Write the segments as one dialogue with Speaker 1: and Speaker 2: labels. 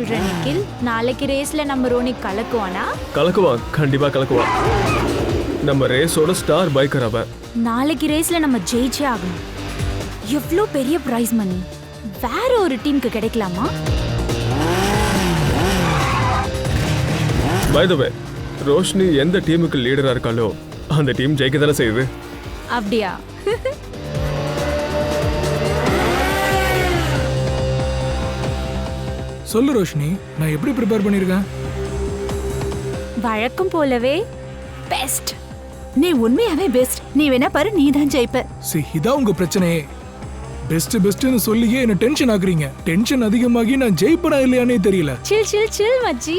Speaker 1: சொல்ற நிக்கில், நாளைக்கு ரேஸ்ல நம்ம ரோனி கலக்குவானா?
Speaker 2: கலக்குவான், கண்டிப்பா கலக்குவான். நம்ம ரேஸோட ஸ்டார் பைக்கர் அவன்.
Speaker 1: நாளைக்கு ரேஸ்ல நம்ம ஜெயிச்சே ஆகணும். எவ்வளோ பெரிய பிரைஸ் மணி வேற ஒரு டீமுக்கு கிடைக்கலாமா?
Speaker 2: பை தி வே, ரோஷினி எந்த டீமுக்கு லீடரா இருக்காளோ அந்த டீம் ஜெயிக்க தானே செய்யுது.
Speaker 1: அப்படியா?
Speaker 3: சொல்லு ரோஷினி, நான் எப்படி ப்ரிப்பேர் பண்ணிருக்கேன்?
Speaker 1: வழக்கம் போலவே பெஸ்ட்.
Speaker 4: நீ உண்மையாவே பெஸ்ட். நீ வேணா பாரு, நீ தான் ஜெயிப்ப.
Speaker 3: இதான் உங்க பிரச்சனையே. பெஸ்ட் பெஸ்ட்னு சொல்லியே என்ன டென்ஷன் ஆக்குறீங்க. டென்ஷன் அதிகமாகி நான் ஜெயிப்பனா இல்லையானே தெரியல.
Speaker 1: சில் சில் சில் மச்சி.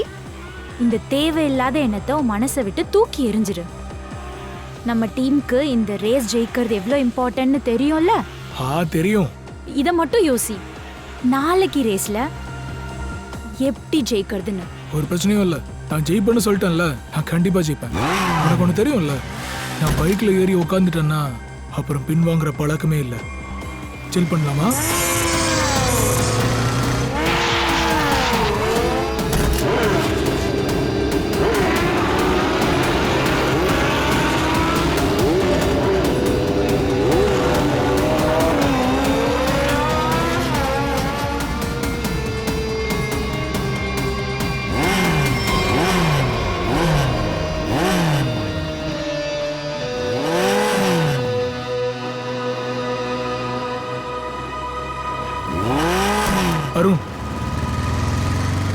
Speaker 1: இந்த தேவையில்லாத எண்ணத்தை உன் மனசை விட்டு தூக்கி எறிஞ்சிரு. நம்ம டீமுக்கு இந்த ரேஸ் ஜெயிக்கிறது எவ்வளோ இம்பார்ட்டன்ட்னு தெரியும்ல?
Speaker 3: தெரியும்.
Speaker 1: இதை மட்டும் யோசி. நாளைக்கு ரேஸ்ல எப்படி ஜெயிக்கிறதுன்னு
Speaker 3: ஒரு பிரச்சனையும் இல்ல. நான் ஜெயிப்பேன்னு சொல்லிட்டேன்ல, நான் கண்டிப்பா ஜெயிப்பேன். உனக்கு ஒன்று தெரியும்ல, நான் பைக்ல ஏறி உட்காந்துட்டேன்னா அப்புறம் பின் வாங்குற பழக்கமே இல்லை. சில் பண்ணலாமா? அருண்,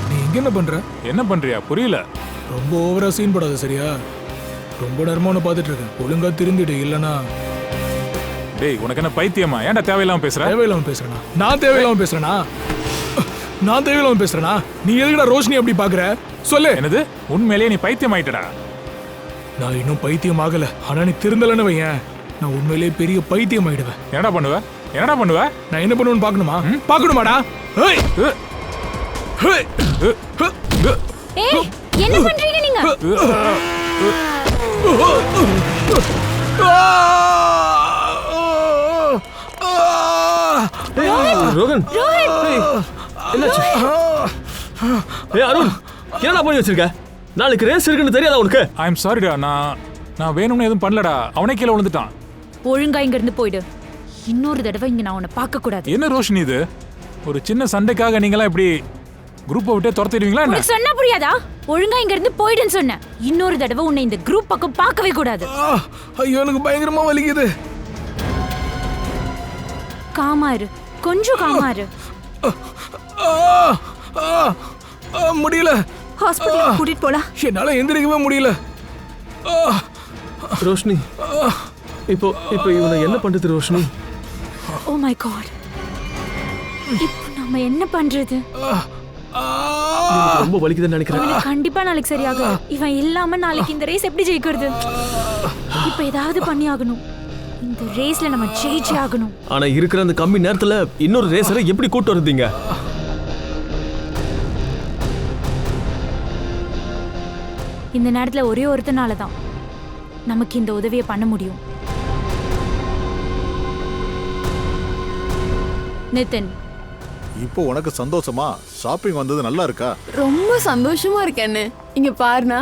Speaker 3: நீ இங்க என்ன பண்ற?
Speaker 5: என்ன பண்றியா? புரியல.
Speaker 3: ரொம்ப ஓவரா சீன் போடாத சரியா? ரொம்ப நேரமா உன்னை பார்த்துட்டு இருக்கேன். ஒழுங்கா திருந்திடு, இல்லனா.
Speaker 5: டேய், உனக்கு என்ன பைத்தியமா? ஏன்டா தேவையில்லாம பேசுற?
Speaker 3: தேவையில்லாம பேசுறேனா? நான் தேவையில்லாம பேசுறேனா? நான் தேவையில்லாம பேசுறேனா? நீ எதுக்குடா ரோஷினி அப்படி பாக்குற? சொல்லு.
Speaker 5: என்னது? உண்மையிலேயே நீ பைத்தியம் ஆயிட்டடா.
Speaker 3: நான் இன்னும் பைத்தியம் ஆகல. ஆனா நீ திருந்தலன்னு வையேன், நான் உண்மையிலேயே பெரிய பைத்தியம் ஆயிடுவேன்.
Speaker 5: என்னடா பண்ணுவ? என்னடா பண்ணுவ?
Speaker 3: நான் என்ன பண்ணுவேன்னு பார்க்கணுமா? பார்க்கணுமாடா? ஏய், ஏய்,
Speaker 1: ஏய், என்ன பண்றீங்க நீங்க?
Speaker 2: ரோகன், என்னாச்சு? அருண், என்னடா பண்ணி வச்சிருக்க? நாளைக்கு ரேஸ் இருக்குன்னு தெரியாதா உனக்கு?
Speaker 5: ஐ எம் சாரிடா. நான் வேணும்னு எதுவும் பண்ணலடா. அவனே கீழே விழுந்துட்டான்.
Speaker 1: ஒழுங்கா இங்க இருந்து போயிடு. இன்னொரு தடவை இங்க நான் உன்னை பார்க்க கூடாது.
Speaker 5: என்ன ரோஷினி இது? ஒரு சின்ன சண்டைக்காக நீங்களா இப்படி குரூப்பை விட்டே துரத்திடுவீங்களா என்ன?
Speaker 1: உனக்கு சொன்னா புரியாதா? ஒழுங்கா இங்க இருந்து போயிடுன்னு சொன்னேன். இன்னொரு தடவை உன்னை இந்த குரூப் பக்கம் பார்க்கவே கூடாது.
Speaker 3: ஐயோ, எனக்கு பயங்கரமா வலிக்குது.
Speaker 1: காமாரு, கொஞ்சம் காமாரு.
Speaker 3: முடியல.
Speaker 4: ஹாஸ்பிடல் கூட்டிட்டு போலாம்.
Speaker 3: என்னால எந்திரிக்கவே முடியல.
Speaker 2: ரோஷினி, இப்போ இவனை என்ன பண்றது ரோஷினி?
Speaker 1: ஓ மை காட், இப்போ நம்ம என்ன பண்றது?
Speaker 2: ரொம்ப வலிக்குதுன்னு நினைக்கிறேன்.
Speaker 1: அவனுக்கு கண்டிப்பா நாளைக்கு சரியாகும். இவன் இல்லாம நாளைக்கு இந்த ரேஸ் எப்படி ஜெயிக்கிறது? இப்போ ஏதாவது பண்ணி ஆகணும். இந்த ரேஸ்ல நம்ம ஜெயிச்சே ஆகணும்.
Speaker 2: ஆனா இருக்கிற அந்த கம்மி நேரத்துல இன்னொரு ரேசரை எப்படி கூட்டு வருதீங்க?
Speaker 1: இந்த நேரத்துல ஒரே ஒருத்தனால தான் நமக்கு இந்த உதவியை பண்ண முடியும். நிதின்,
Speaker 6: இப்போ உனக்கு சந்தோஷமா? ஷாப்பிங் வந்தது நல்லா இருக்கா?
Speaker 4: ரொம்ப சந்தோஷமா இருக்கேன்னு. இங்க பாருனா,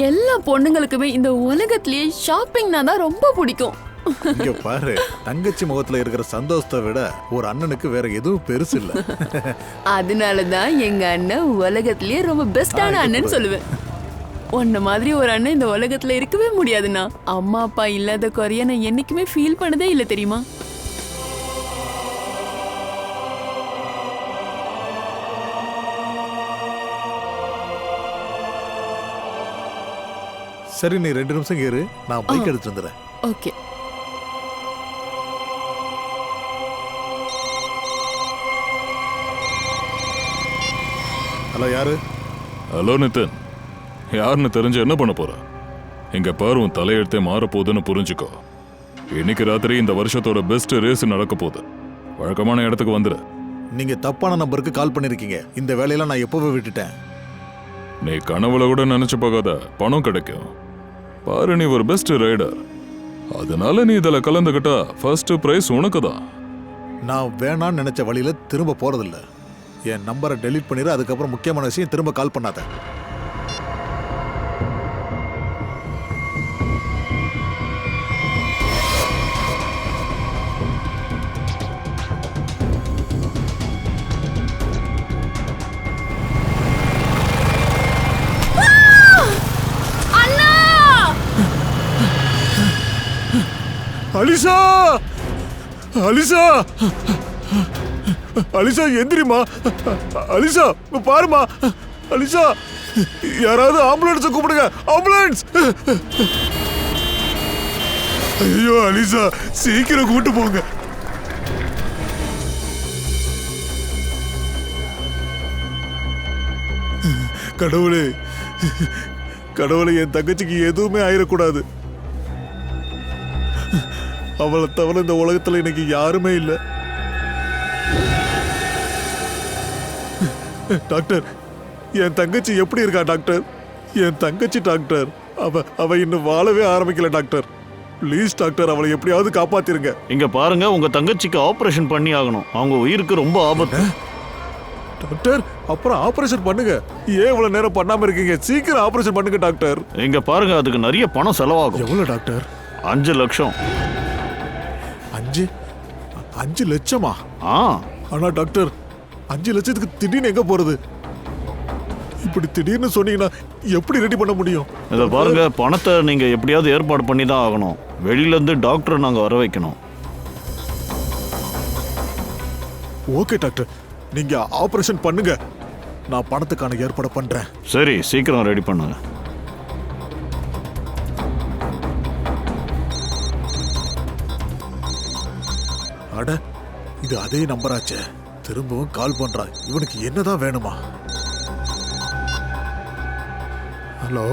Speaker 4: எல்லா பொண்ணுங்களுக்குமே இந்த உலகத்திலேயே ஷாப்பிங்னா தான் ரொம்ப பிடிக்கும்.
Speaker 6: இங்க பாரு, தங்கச்சி முகத்துல இருக்கிற சந்தோஷத்தை விட ஒரு அண்ணனுக்கு வேற எதுவும் பெருசு இல்ல.
Speaker 4: அதனாலதான் எங்க அண்ணன் உலகத்திலேயே ரொம்ப பெஸ்டான அண்ணன் சொல்லுவேன். உன்ன மாதிரி ஒரு அண்ணன் இந்த உலகத்துல இருக்கவே முடியாதுண்ணா. அம்மா அப்பா இல்லாத குறைய நான் என்னைக்குமே ஃபீல் பண்ணதே இல்லை தெரியுமா?
Speaker 6: சரி, நீ 2 நிமிஷம் இரு, நான் பைக் எடுத்து வந்துடுறேன்.
Speaker 4: ஓகே.
Speaker 6: ஹலோ, யாரு?
Speaker 7: ஹலோ நிதின், யாருன்னு தெரிஞ்சு என்ன பண்ண போற? இங்க பாரு, உன் தலையெழுத்தே மாறப்போகுதுன்னு புரிஞ்சுக்கோ. இன்னைக்கு ராத்திரி இந்த வருஷத்தோட பெஸ்ட் ரேஸ் நடக்க போகுது. வழக்கமான இடத்துக்கு வந்துடு.
Speaker 6: நீங்க தப்பான நம்பருக்கு கால் பண்ணிருக்கீங்க. இந்த வேலையெல்லாம் நான் எப்பவே விட்டுட்டேன்.
Speaker 7: நீ கனவுல கூட நினைச்சு போகாத, பணம் கிடைக்கும். பாரு, நீ ஒரு பெஸ்ட் ரைடர். அதனால நீ இதுல கலந்துக்கிட்டா ஃபர்ஸ்ட் பிரைஸ் உனக்கு தான்.
Speaker 6: நான் வேணான்னு நினைச்ச வழியில திரும்ப போறதில்ல. என் நம்பரை டெலீட் பண்ணிடு. அதுக்கப்புறம் முக்கியமான விஷயம் திரும்ப கால் பண்ணாத. அலிசா, அலிசா, அலிசா எந்திரிமா. அலிசா பாருமா. அலிசா, யாராவது ஆம்புலன்ஸ் கூப்பிடுங்க. ஆம்புலன்ஸ். ஐயோ அலிசா, சீக்கிரம் கூட்டு போங்க. கடவுளே, கடவுளே, என் தங்கச்சிக்கு எதுவுமே ஆயிடக்கூடாது. அவளை தவிர இந்த உலகத்துல எனக்கு யாருமே இல்லை. டாக்டர், என் தங்கச்சி எப்படி இருக்கா டாக்டர்? என் தங்கச்சி டாக்டர், அவ இன்னும் வாழவே ஆரம்பிக்கல டாக்டர். ப்ளீஸ் டாக்டர், அவளை எப்படியாவது காப்பாத்திருங்க.
Speaker 8: இங்க பாருங்க, உங்க தங்கச்சிக்கு ஆபரேஷன் பண்ணி ஆகணும். அவங்க உயிருக்கு ரொம்ப ஆபத்து.
Speaker 6: டாக்டர், அப்புறம் ஆபரேஷன் பண்ணுங்க. ஏன் இவ்வளவு நேரம் பண்ணாம இருக்கீங்க? சீக்கிரம் ஆபரேஷன் பண்ணுங்க டாக்டர்.
Speaker 8: இங்க பாருங்க, அதுக்கு நிறைய பணம் செலவாகும்.
Speaker 6: எவ்வளவு டாக்டர்?
Speaker 8: 5 லட்சம்.
Speaker 6: 5 லட்சமா?
Speaker 8: ஆ,
Speaker 6: ஆனா டாக்டர், 5 லட்சத்துக்கு திடீர்னு எங்க போறது? இப்படி திடீர்னு சொன்னீங்கன்னா எப்படி ரெடி பண்ண முடியும்?
Speaker 8: இத பாருங்க, பணத்தை நீங்க எப்படியாவது ஏற்பாடு பண்ணி தான் ஆகணும். வெளியில இருந்து டாக்டரை நாங்க வர வைக்கணும்.
Speaker 6: ஓகே டாக்டர், நீங்க ஆபரேஷன் பண்ணுங்க. நான் பணத்துக்கான ஏற்பாடு பண்றேன்.
Speaker 8: சரி, சீக்கிரம் ரெடி பண்ணுங்க.
Speaker 6: அட, இது அதே நம்பராச்சே. திரும்பவும் கால் பண்றான். இவனுக்கு என்னதான் வேணுமா? ஹலோ.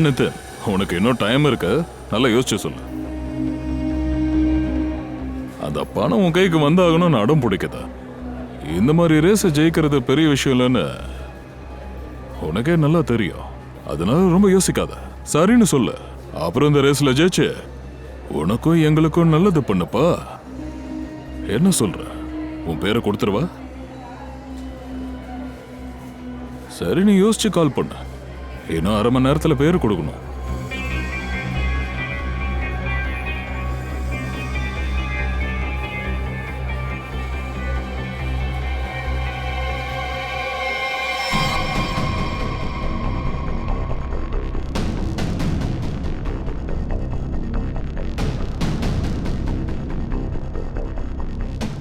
Speaker 7: நிதின், உனக்கு இன்னும் டைம் இருக்கு. நல்லா யோசிச்சு சொல்லு. அந்த பணம் உன் கைக்கு வந்தாகணும்னு அடம் பிடிக்குதா? இந்த மாதிரி ரேஸை ஜெயிக்கிறது பெரிய விஷயம் இல்லைன்னு உனக்கே நல்லா தெரியும். அதனால ரொம்ப யோசிக்காத, சரின்னு சொல்லு. அப்புறம் இந்த ரேஸ்ல ஜெயிச்சு உனக்கும் எங்களுக்கும் நல்லது பண்ணுப்பா. என்ன சொல்ற? உன் பேரை கொடுத்துருவா? சரி, நீ யோசிச்சு கால் பண்ண. இன்னும் 1/2 மணி நேரத்துல பேரு கொடுக்கணும்.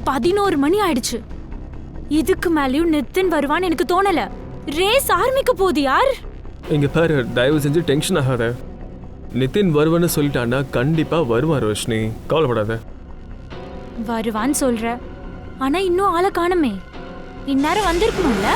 Speaker 1: பதினோரு மணி ஆயிடுச்சு. இதுக்கு மேலயும் நிதின் வருவான்னு எனக்கு தோணல. ரேஸ் ஆரம்பிக்க போகுது. யார்?
Speaker 2: இங்க பாரு, தயவு செஞ்சு டென்ஷன் ஆகாத. நிதின் வருவன்னு சொல்லிட்டான்னா கண்டிப்பா வருவான் ரோஷினி, கவலைப்படாத.
Speaker 1: வருவான்னு சொல்ற, ஆனா இன்னும் ஆளை காணுமே. இந்நேரம் வந்திருக்கணும்ல.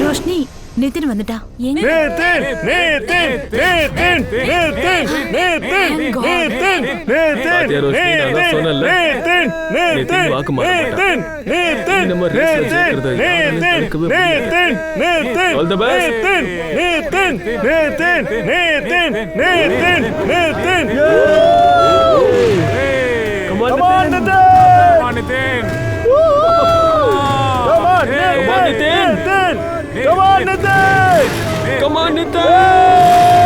Speaker 9: ரோஷினி, நிதின் வந்துட்டா.
Speaker 1: எங்க?
Speaker 2: பாத்தியா ரோஷினி, நான் தான் சொன்னேன்ல, நிதின் வாக்கு மாற மாட்டான். நம்ம ரேஸ்ல ஜெயிக்கிறது யாராலையும் தடுக்கவே முடியாது. All the best. Come on, Nitin.
Speaker 5: Come on, Nitin.
Speaker 2: Come on, Nitin. Come on, Nitin. Come on, Nitin.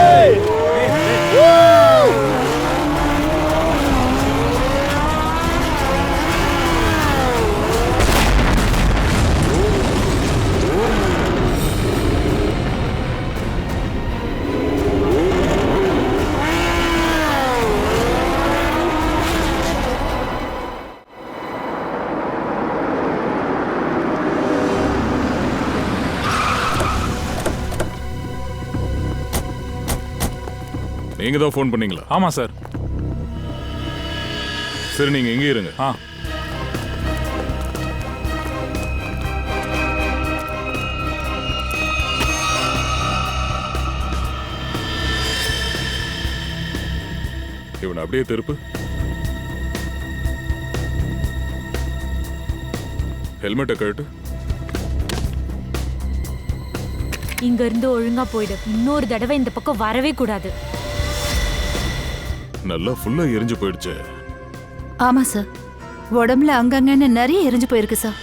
Speaker 7: நீங்க தான் ஃபோன் பண்ணீங்களா?
Speaker 5: ஆமா சார்.
Speaker 7: சரி, நீங்க எங்கே இருங்க. இவனை அப்படியே திருப்பு. ஹெல்மெட்டை கழட்டு.
Speaker 1: இங்க இருந்து ஒழுங்கா போயிடு. இன்னொரு தடவை இந்த பக்கம் வரவே கூடாது.
Speaker 7: நல்லா ஃபுல்லா எரிஞ்சு போயிடுச்சு.
Speaker 9: ஆமா சார், உடம்புல அங்கங்கன்னு நிறைய எரிஞ்சு போயிருக்கு சார்.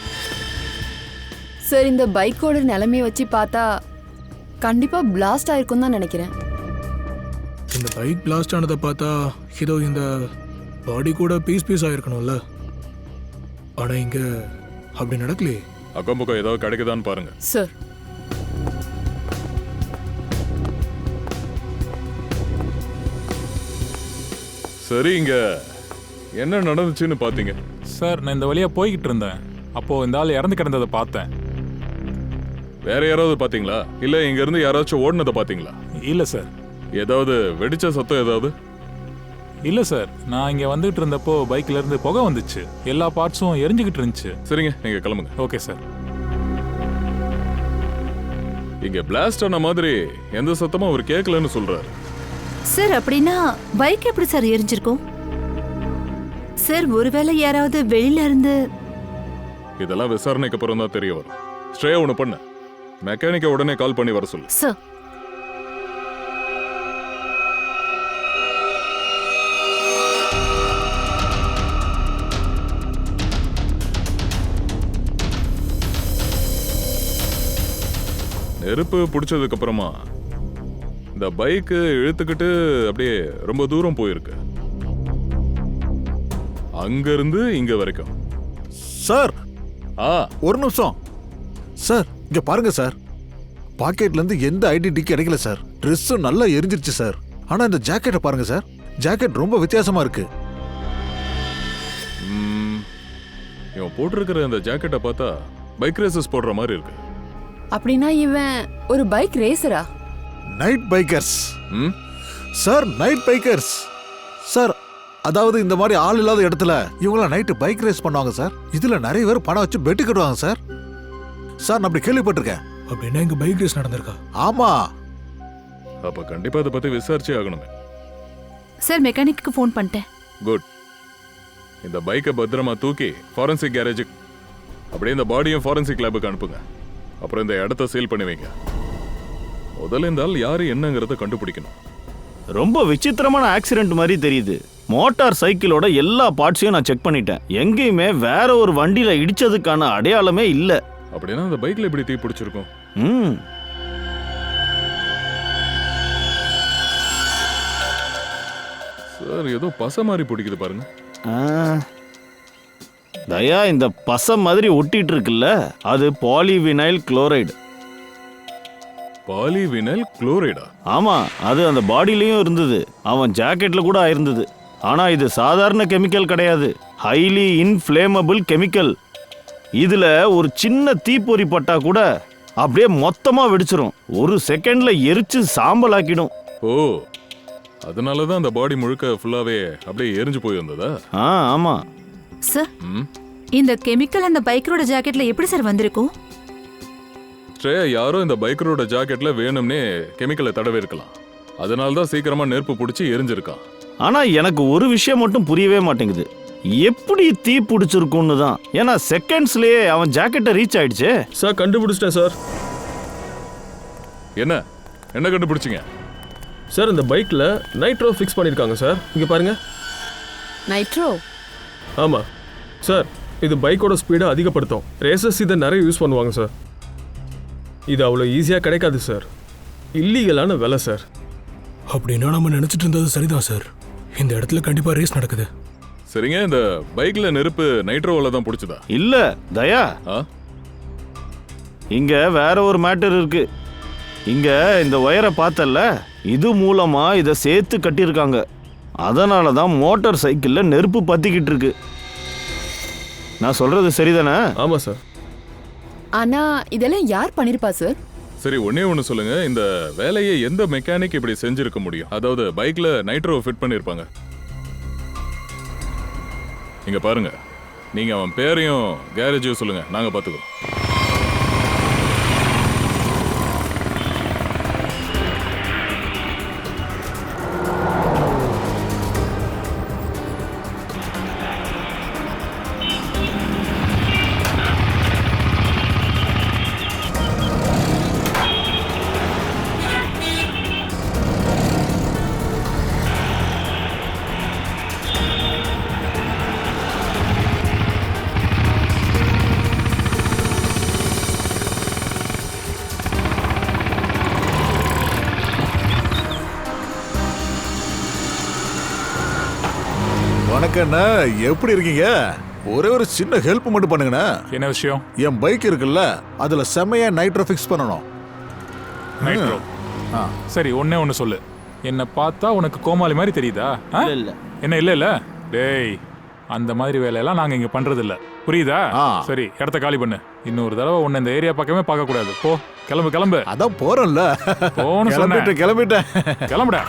Speaker 4: சார், இந்த பைக்கோட நிலைமையை வச்சு பார்த்தா கண்டிப்பா பிளாஸ்ட் ஆயிருக்கும் தான் நினைக்கிறேன்.
Speaker 3: இந்த பைக் பிளாஸ்ட் ஆனதை பார்த்தா இதோ இந்த பாடி கூட பீஸ் ஆயிருக்கணும்ல. ஆனா இங்க அப்படி நடக்கலையே.
Speaker 7: அக்கம் பக்கம் ஏதாவது கிடைக்குதான்னு பாருங்க.
Speaker 4: சார்,
Speaker 7: சரி, இங்க என்ன நடந்துச்சுன்னு பாத்தீங்க?
Speaker 5: சார், நான் இந்த வழியா போய்கிட்டு இருந்தேன். அப்போ இந்த ஆள் இறந்து கிடந்ததை பார்த்தேன்.
Speaker 7: வேற யாராவது பாத்தீங்களா? இல்ல இங்க இருந்து யாராச்சும் ஓடுனதை பாத்தீங்களா?
Speaker 5: இல்ல சார்.
Speaker 7: ஏதாவது வெடிச்ச சத்தம் ஏதாவது?
Speaker 5: இல்ல சார், நான் இங்க வந்துகிட்டு இருந்தப்போ பைக்ல இருந்து புகை வந்துச்சு. எல்லா பார்ட்ஸும் எரிஞ்சுக்கிட்டு இருந்துச்சு.
Speaker 7: சரிங்க, நீங்க கிளம்புங்க.
Speaker 5: Okay sir.
Speaker 7: இங்க பிளாஸ்ட் ஆன மாதிரி எந்த சத்தமும் அவர் கேட்கலன்னு சொல்றாரு.
Speaker 9: சார், அப்படின்னா பைக் எப்படி சார் எரிஞ்சிருக்கும்? சார், ஒருவேளை யாராவது வெளியில இருந்து...
Speaker 7: இதெல்லாம் விசாரணைக்கு அப்புறம் தான் தெரிய வரும். ஸ்ட்ரே ஒன்று பண்ண, மெக்கானிக்கை உடனே கால் பண்ணி வர சொல்லு.
Speaker 9: சார்,
Speaker 7: நெருப்பு பிடிச்சதுக்கு அப்புறமா இந்த பைக்கு இழுத்துக்கிட்டு அப்படியே ரொம்ப தூரம் போயிருக்கு. அங்க இருந்து இங்க வரைக்கும்.
Speaker 6: சார்,
Speaker 7: ஒரு நிமிஷம்
Speaker 6: சார், இங்க பாருங்க சார். பாக்கெட்ல இருந்து எந்த ஐடென்டிட்டி கிடைக்கல சார். ட்ரெஸ்ஸும் நல்லா எரிஞ்சிருச்சு சார். ஆனா இந்த ஜாக்கெட்டை பாருங்க சார். ஜாக்கெட் ரொம்ப வித்தியாசமா இருக்கு.
Speaker 7: இவன் போட்டிருக்கிற இந்த ஜாக்கெட்டை பார்த்தா பைக் ரேசஸ் போடுற மாதிரி இருக்கு.
Speaker 4: அப்படின்னா இவன் ஒரு பைக் ரேசரா?
Speaker 6: Night bikers sir, night bikers sir. அதாவது இந்த மாதிரி ஆள் இல்லாத இடத்துல இவங்களாம் நைட்டு பைக் ரேஸ் பண்ணுவாங்க சார். இதுல நிறைய பேர் பணம் வச்சு பெட்டு கட்டுவாங்க சார். சார், நான் அப்படி கேள்விப்பட்டிருக்கேன்.
Speaker 3: அப்படின்னா இங்க பைக் ரேஸ் நடந்திருக்கா?
Speaker 6: ஆமா.
Speaker 7: அப்ப கண்டிப்பா அதை பத்தி விசாரிச்சே ஆகணுமே.
Speaker 9: சார், மெக்கானிக்கு ஃபோன் பண்ணிட்டேன்.
Speaker 7: குட். இந்த பைக்கை பத்திரமா தூக்கி ஃபாரன்சிக் கேரேஜுக்கு, அப்படியே இந்த பாடியும் ஃபாரன்சிக் லேபுக்கு அனுப்புங்க. அப்புறம் இந்த இடத்த சீல் பண்ணி வைங்க. முதல்ல இந்த ஆள் யாரு என்னங்கிறத கண்டுபிடிக்கணும்.
Speaker 8: ரொம்ப விசித்திரமான ஆக்சிடென்ட் மாதிரி தெரியுது. மோட்டார் சைக்கிளோட எல்லா பார்ட்ஸையும் நான் செக் பண்ணிட்டேன். எங்கேயுமே வேற ஒரு வண்டியில இடிச்சதுக்கான அடையாளமே இல்ல.
Speaker 7: அப்படின்னா அந்த பைக்ல எப்படி தீ பிடிச்சிருக்கும்? சார், ஏதோ பசை மாதிரி பிடிக்குது பாருங்க.
Speaker 8: தயா, இந்த பசை மாதிரி ஒட்டிட்டு இருக்குல்ல, அது பாலிவினைல் குளோரைடு.
Speaker 7: பாலிவினைல் குளோரைடா?
Speaker 8: ஆமா, அது அந்த பாடியிலயும் இருந்தது. அவன் ஜாக்கெட்ல கூட ஆயிருந்தது. ஆனா இது சாதாரண கெமிக்கல் கிடையாது. Highly inflammable chemical. இதுல ஒரு சின்ன தீப்பொறி பட்டா கூட அப்படியே மொத்தமா வெடிச்சிரும். ஒரு செகண்ட்ல எரிச்சு சாம்பல் ஆக்கிடும்.
Speaker 7: ஓ, அதனாலதான் அந்த பாடி முழுக்க ஃபுல்லாவே அப்படியே எரிஞ்சு போய் வந்ததா?
Speaker 8: ஆமா
Speaker 9: சார், இந்த கெமிக்கல் அந்த பைக்கரோட ஜாக்கெட்ல எப்படி சார் வந்திருக்கும்?
Speaker 7: ஸ்ட்ரேயா யாரோ இந்த பைக்கரோட ஜாக்கெட்ல வேணும்னே கெமிக்கலை தடவி இருக்கலாம். அதனால தான் சீக்கிரமா நெருப்பு பிடிச்சி எரிஞ்சிருக்கான்.
Speaker 8: ஆனா எனக்கு ஒரு விஷயம் மட்டும் புரியவே மாட்டேங்குது. எப்படி தீ பிடிச்சிருக்கும்னு தான். ஏன்னா செகண்ட்ஸ்லயே அவன் ஜாக்கெட்டை ரீச் ஆயிடுச்சு.
Speaker 2: சார், கண்டுபிடிச்சிட்டேன் சார்.
Speaker 7: என்ன என்ன கண்டுபிடிச்சிங்க?
Speaker 2: சார், இந்த பைக்ல நைட்ரோ ஃபிக்ஸ் பண்ணிருக்காங்க சார். இங்க பாருங்க.
Speaker 4: நைட்ரோ?
Speaker 2: ஆமா சார், இது பைக்கோட ஸ்பீடை அதிகப்படுத்தும். ரேசர்ஸ் இதை நிறைய யூஸ் பண்ணுவாங்க சார். இது அவ்வளோ ஈஸியாக கிடைக்காது சார். இல்லீகலான வேலை சார்.
Speaker 3: அப்படின்னா நம்ம நினைச்சிட்டு இருந்தது சரிதான் சார். இந்த இடத்துல கண்டிப்பா ரேஸ் நடக்குது.
Speaker 7: சரிங்க, இந்த பைக்ல நெருப்பு நைட்ரோவால தான் பிடிச்சதா?
Speaker 8: இல்ல தயா, இங்க வேற ஒரு மேட்டர் இருக்கு. இங்க இந்த ஒயரை பார்த்தல்ல, இது மூலமா இதை சேர்த்து கட்டியிருக்காங்க. அதனால தான் மோட்டார் சைக்கிளில் நெருப்பு பத்திக்கிட்டு இருக்கு. நான் சொல்றது சரிதானே?
Speaker 2: ஆமா சார்.
Speaker 4: ஆனா இதெல்லாம் யார் பண்ணிருப்பா சார்?
Speaker 7: சரி, ஒண்ணே ஒன்று சொல்லுங்க. இந்த வேலையை எந்த மெக்கானிக் இப்படி செஞ்சிருக்க முடியும்? அதாவது பைக்ல நைட்ரோ ஃபிட் பண்ணிருப்பாங்க. இங்க பாருங்க, நீங்க அவன் பேரையும் கேரேஜையும் சொல்லுங்க, நாங்க பாத்துக்கிறோம்.
Speaker 6: வணக்கண்ணா, எப்படி இருக்கீங்க? ஒரே ஒரு சின்ன ஹெல்ப் மட்டும் பண்ணுங்கண்ணா.
Speaker 5: என்ன விஷயம்?
Speaker 6: என் பைக் இருக்குல்ல, அதுல செம்மையா நைட்ரோ ஃபிக்ஸ் பண்ணணும்.
Speaker 5: நைட்ரோ. சரி, ஒண்ணு சொல்லு. என்ன பார்த்தா உனக்கு கோமாளி மாதிரி தெரியுதா? என்ன இல்ல டேய், அந்த மாதிரி வேலையெல்லாம் நாங்க இங்க பண்றது இல்ல, புரியுதா? சரி, இடத்த காலி பண்ணு. இன்னொரு தடவை உன்னை இந்த ஏரியா பக்கமே பார்க்க கூடாது. போ, கிளம்பு.
Speaker 6: அதான் போறேன்ல.
Speaker 5: போன்னு சொன்னேன்.
Speaker 6: கிளம்பிட்டேன்.
Speaker 5: கிளம்புடா.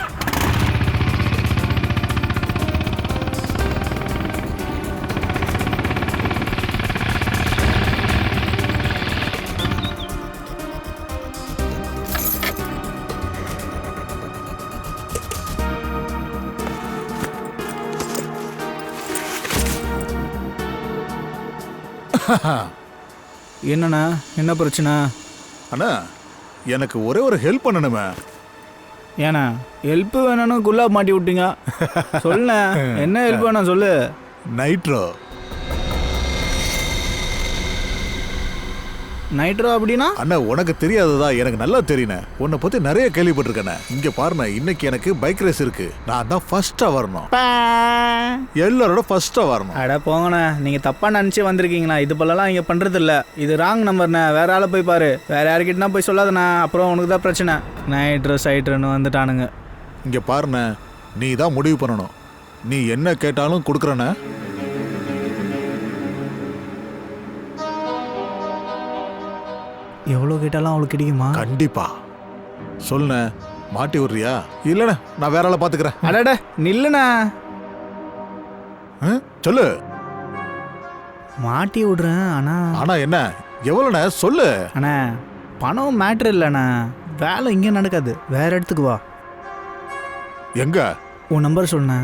Speaker 10: என்னண்ணா, என்ன பிரச்சனை?
Speaker 6: அண்ணா, எனக்கு ஒரே ஒரு ஹெல்ப் பண்ணணுமே.
Speaker 10: ஏண்ணா, ஹெல்ப் வேணும்னு குல்லாப் மாட்டி விட்டீங்க. சொல்லுண்ணா, என்ன ஹெல்ப் வேணும் சொல்லு.
Speaker 6: நைட்ரோ.
Speaker 10: நைட்ரோ அப்படின்னா?
Speaker 6: அண்ணா, உனக்கு தெரியாததா? எனக்கு நல்லா தெரியுண்ணே. உன்னை பத்தி நிறைய கேள்விப்பட்டிருக்கேண்ணே. இங்க பாருண்ணே, இன்னைக்கு எனக்கு பைக் ரேஸ் இருக்கு. நான் தான் ஃபர்ஸ்டா வரணும், எல்லாரோட ஃபர்ஸ்டா வரணும்.
Speaker 10: அட போங்கண்ணா, நீங்க தப்பா நினைச்சு வந்திருக்கீங்கண்ணா. இது போலலாம் இங்க பண்றது இல்ல. இது ராங் நம்பர்ண்ணே. வேற ஆளை போய் பாரு. வேற யாருக்கிட்டனா போய் சொல்லாதண்ணா, அப்புறம் உனக்கு தான் பிரச்சனை. நைட்ரோ சைட்ருன்னு வந்துட்டானுங்க.
Speaker 6: இங்க பாருண்ணே, நீ தான் முடிவு பண்ணணும். நீ என்ன கேட்டாலும் கொடுக்குறண்ணே.
Speaker 10: எவ்வளோ கேட்டாலும் அவளுக்கு கிடைக்குமா?
Speaker 6: கண்டிப்பா. சொல்லுண்ணே, மாட்டி விடுறியா? இல்லண்ணே, நான் வேற ஆளை பாத்துக்கிறேன்.
Speaker 10: அடட நில்லுண்ணா.
Speaker 6: சொல்லு.
Speaker 10: மாட்டி விடுறேன்.
Speaker 6: ஆனா என்ன? எவ்வளோண்ணே? சொல்லு.
Speaker 10: அண்ணா, பணம் மேட்ரு இல்லைண்ணா. வேலை இங்கே நடக்காது, வேற இடத்துக்கு வா.
Speaker 6: எங்க?
Speaker 10: உன் நம்பர் சொல்லுண்ணா.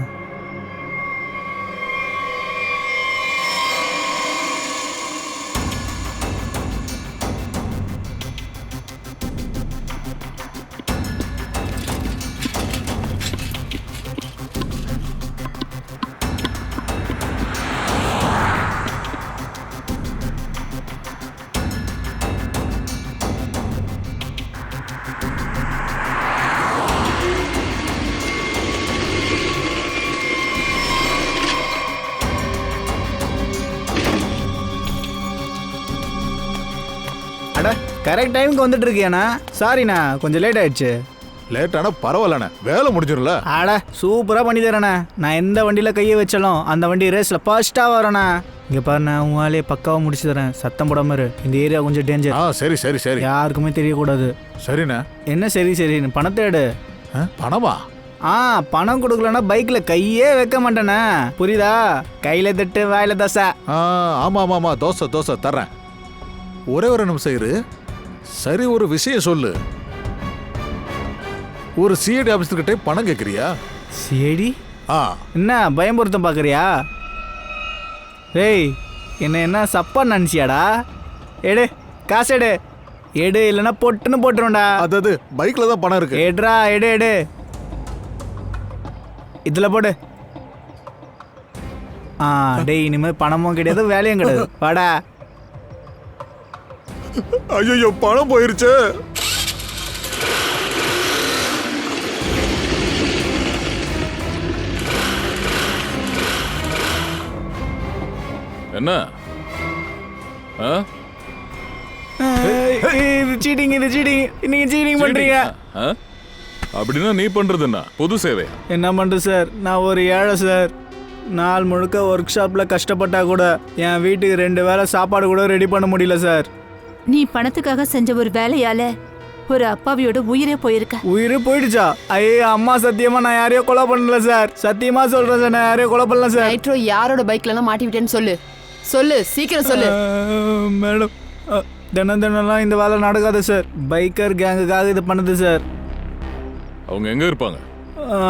Speaker 10: அட, கரெக்ட் டைமுக்கு வந்துட்டு இருக்கியாண்ணா. சாரிண்ணா, கொஞ்சம் லேட் ஆயிடுச்சு.
Speaker 6: லேட் ஆனால் பரவாயில்லண்ணே, வேலை முடிஞ்சிடும்ல.
Speaker 10: அட, சூப்பராக பண்ணி தரேண்ணே. நான் எந்த வண்டியில் கையை வச்சாலும் அந்த வண்டி ரேஸில் ஃபர்ஸ்ட்டாக வரேண்ணா. இங்கே பாருண்ணா, உன் வேலையை பக்காவாக முடிச்சு தரேன். சத்தம் போடாம இரு. இந்த ஏரியா கொஞ்சம் டேஞ்சர்.
Speaker 6: சரி
Speaker 10: யாருக்குமே தெரியக்கூடாது.
Speaker 6: சரிண்ணா.
Speaker 10: என்ன சரி பணத்தை எடு.
Speaker 6: பணமா?
Speaker 10: பணம் கொடுக்கலன்னா பைக்கில் கையே வைக்க மாட்டேண்ணே, புரியுதா? கையில் தட்டு வாயில தோசை.
Speaker 6: ஆமாம், தோசை தர்றேன். ஒரே ஒரு நிமிஷம் இரு. சரி, ஒரு விஷயம் சொல்லு. ஒரு சிஐடி ஆபீஸ்கிட்ட பணம் கேட்குறியா?
Speaker 10: சிஐடி? என்ன பயம்பொருத்தம் பார்க்குறியா? ஏய், என்ன சப்பா நினச்சியாடா? எடு, காசு எடு இல்லைன்னா பொட்டுன்னு போட்டுருவோம்டா.
Speaker 6: அதாவது பைக்கில் தான் பணம் இருக்கு.
Speaker 10: எடுறா, எடு. இதில் போடு. டேய், இனிமேல் பணமும் கிடையாது, வேலையும் கிடையாது. வாடா.
Speaker 6: ஐயோ, பணம் போயிருச்சு.
Speaker 7: என்ன?
Speaker 10: இது சீட்டிங். நீங்க சீட்டிங் பண்றீங்க.
Speaker 7: அப்படின்னா நீ பண்றது என்ன? பொது சேவை.
Speaker 10: என்ன பண்றது சார், நான் ஒரு ஏழை சார். நாள் முழுக்க ஒர்க் ஷாப்பில் கஷ்டப்பட்டா கூட என் வீட்டுக்கு 2 வேளை சாப்பாடு கூட ரெடி பண்ண முடியல சார்.
Speaker 9: நீ பணத்துக்காக செஞ்ச ஒரு வேலையால ஒரு அப்பாவியோட உயிரே போயிருக்க.
Speaker 10: உயிரே போயிடுச்சா? ஐயோ அம்மா, சத்தியமா நான் யாரையோ கொலை பண்ணல சார். சத்தியமா சொல்றேன் சார், நான் யாரையோ கொலை பண்ணல சார்.
Speaker 4: நைட்ரோ யாரோட பைக்ல எல்லாம் மாட்டி விட்டேன்னு சொல்லு, சீக்கிரம் சொல்லு.
Speaker 10: மேடம், தினம்லாம் இந்த வேலை நடக்காது சார். பைக்கர் கேங்குக்காக இது பண்ணுது சார்.
Speaker 7: அவங்க எங்க இருப்பாங்க?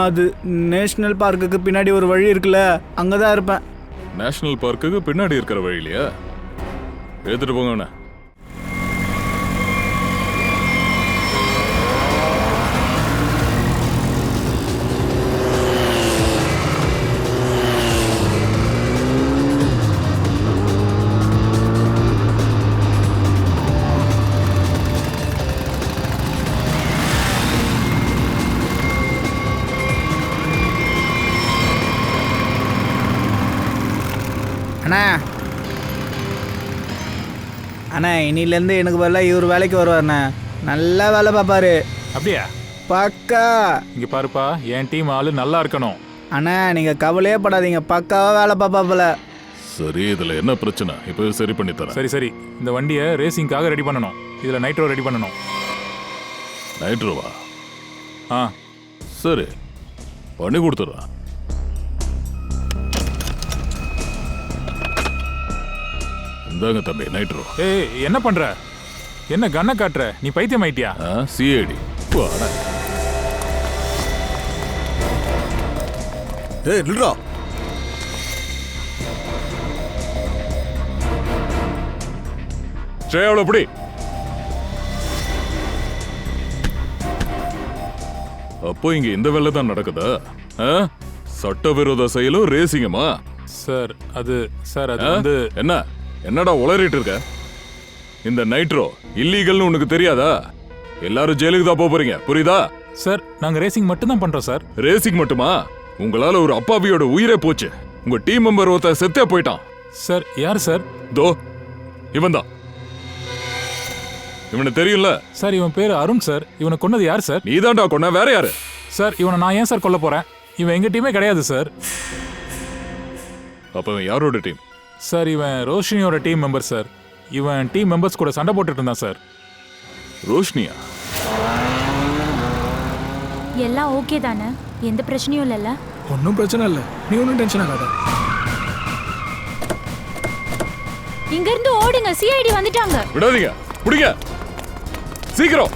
Speaker 10: அது நேஷனல் பார்க்குக்கு பின்னாடி ஒரு வழி இருக்குல்ல, அங்கதான் இருப்பேன்.
Speaker 7: நேஷனல் பார்க்குக்கு பின்னாடி இருக்கிற வழியிலையா? எடுத்துட்டு போங்கண்ணா.
Speaker 10: அண்ணா அண்ணா இன்னிலேருந்து எனக்கு பதிலாக இவர் வேலைக்கு வருவார்ண்ணே. நல்லா வேலை பார்ப்பாரு.
Speaker 5: அப்படியா?
Speaker 10: பக்கா.
Speaker 5: இங்க பாருப்பா, என் டீம் ஆளு நல்லா இருக்கணும்.
Speaker 10: அண்ணா நீங்கள் கவலையே படாதீங்க, பக்காவாக வேலை பார்ப்பாப்புல.
Speaker 7: சரி, இதுல என்ன பிரச்சனை? இப்போ சரி பண்ணி தரேன்.
Speaker 5: சரி சரி, இந்த வண்டியை ரேசிங்காக ரெடி பண்ணணும். இதுல நைட்ரோ ரெடி பண்ணணும்.
Speaker 7: நைட்ரோவா?
Speaker 5: ஆ
Speaker 7: சரி, பண்ணி கொடுத்துட்றேன். இந்தாங்க தம்பி நைட்ரோ.
Speaker 5: ஏய், என்ன பண்ற? என்ன கண்ணை காட்டுற? நீ பைத்தியம் ஆயிட்டியா?
Speaker 7: சிஐடி.
Speaker 6: ஏய் நில்றா.
Speaker 7: ஸ்ரேயாவில் எப்படி? அப்போ இங்க இந்த வேலை தான் நடக்குதா? சட்டவிரோத செயலும் ரேசிங்கம்மா?
Speaker 5: சார் அது வந்து
Speaker 7: என்ன என்னடா உளறிட்டு இருக்க? இந்த நைட்ரோ இல்லீகல்னு உனக்கு தெரியாதா? எல்லாரும் ஜெயிலுக்கு தான் போறீங்க, புரியுதா?
Speaker 5: சார் நாங்க ரேசிங் மட்டும் தான் பண்றோம் சார்.
Speaker 7: ரேசிங் மட்டுமா? உங்களால ஒரு அப்பாவியோட உயிரே போச்சு. உங்க டீம் மெம்பர் ஒருத்த செத்தே போயிட்டான்.
Speaker 5: சார் யார் சார்?
Speaker 7: தோ இவன் தான். இவனை தெரியும்ல?
Speaker 5: சார் இவன் பேரு அருண் சார். இவனை கொன்னது யார் சார்?
Speaker 7: நீதான்டா கொன்ன, வேற யாரு?
Speaker 5: சார் இவனை நான் ஏன் சார் கொல்ல போறேன்? இவன் எங்க டீமே கிடையாது சார்.
Speaker 7: அப்ப இவன் யாரோட டீம்?
Speaker 5: சார் இவன் ரோஷினியோட டீம் மெம்பர் சார். இவன் டீம் மெம்பர்ஸ் கூட சண்டை போட்டுட்டு இருந்தான் சார்.
Speaker 7: ரோஷினியா?
Speaker 1: எல்லாம் ஓகே தானே? எந்த பிரச்சனையும் இல்லைல்ல?
Speaker 3: ஒன்றும் பிரச்சனை இல்லை, நீ ஒன்றும் டென்ஷன் ஆகாத.
Speaker 1: இங்க இருந்து ஓடுங்க, சிஐடி வந்துட்டாங்க.
Speaker 7: விடாதீங்க, புடிங்க சீக்கிரம்.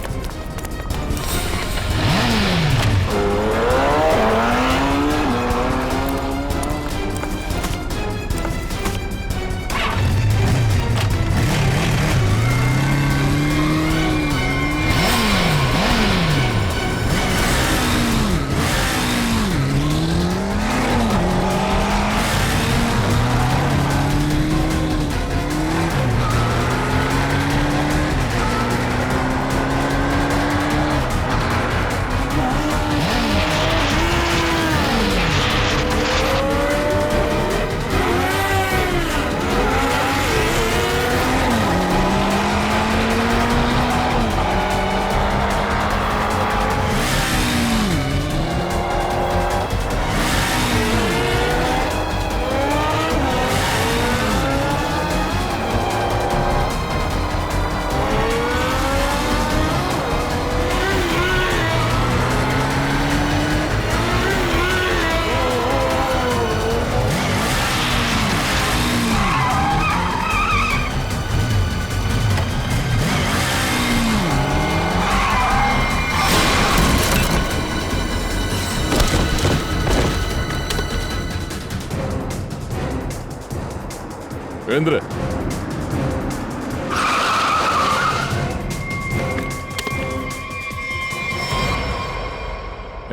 Speaker 7: வேந்திர,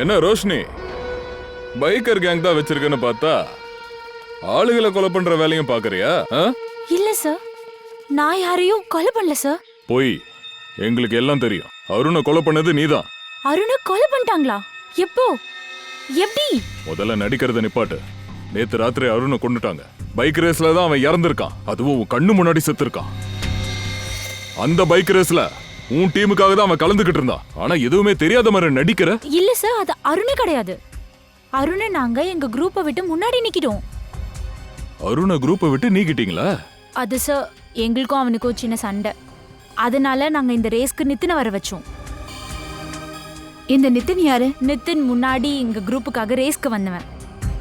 Speaker 7: என்ன ரோஷினி, பைக்கர் கேங் தான் வச்சிருக்கேன்னு பார்த்தா ஆளுகளை கொலை பண்ற வேலையும் பாக்குறியா?
Speaker 1: இல்ல சார், நான் யாரையும் கொலை பண்ணல சார்.
Speaker 7: போய், எங்களுக்கு எல்லாம் தெரியும். அருணை கொலை பண்ணது நீதான்.
Speaker 1: அருணை கொலை பண்ணிட்டாங்களா? எப்போ? எப்படி?
Speaker 7: முதல்ல நடிக்கிறத நிப்பாட்டு. நேத்து ராத்திரி அருணை கொண்டுட்டாங்க. பைக் ரேஸ்ல தான் அவன் இறந்திருக்கான். அதுவும் உன் கண்ணு முன்னாடி செத்துருக்கான். அந்த பைக் ரேஸ்ல உன் டீமுக்காக தான் அவன் கலந்துகிட்டு இருந்தான். ஆனா எதுவுமே தெரியாத மாதிரி நடிக்கிற.
Speaker 1: இல்ல சார், அது அருணே கிடையாது. அருணை நாங்க எங்க குரூப்பை விட்டு முன்னாடி நிக்கிட்டோம்.
Speaker 7: அருணை குரூப்பை விட்டு நீக்கிட்டீங்களா?
Speaker 1: அது சார், எங்களுக்கும் அவனுக்கும் சின்ன சண்டை. அதனால நாங்க இந்த ரேஸ்க்கு நித்தின வர வச்சோம்.
Speaker 9: இந்த நிதின் யாரு?
Speaker 1: நிதின் முன்னாடி எங்க குரூப்புக்காக ரேஸ்க்கு வந்தவன்.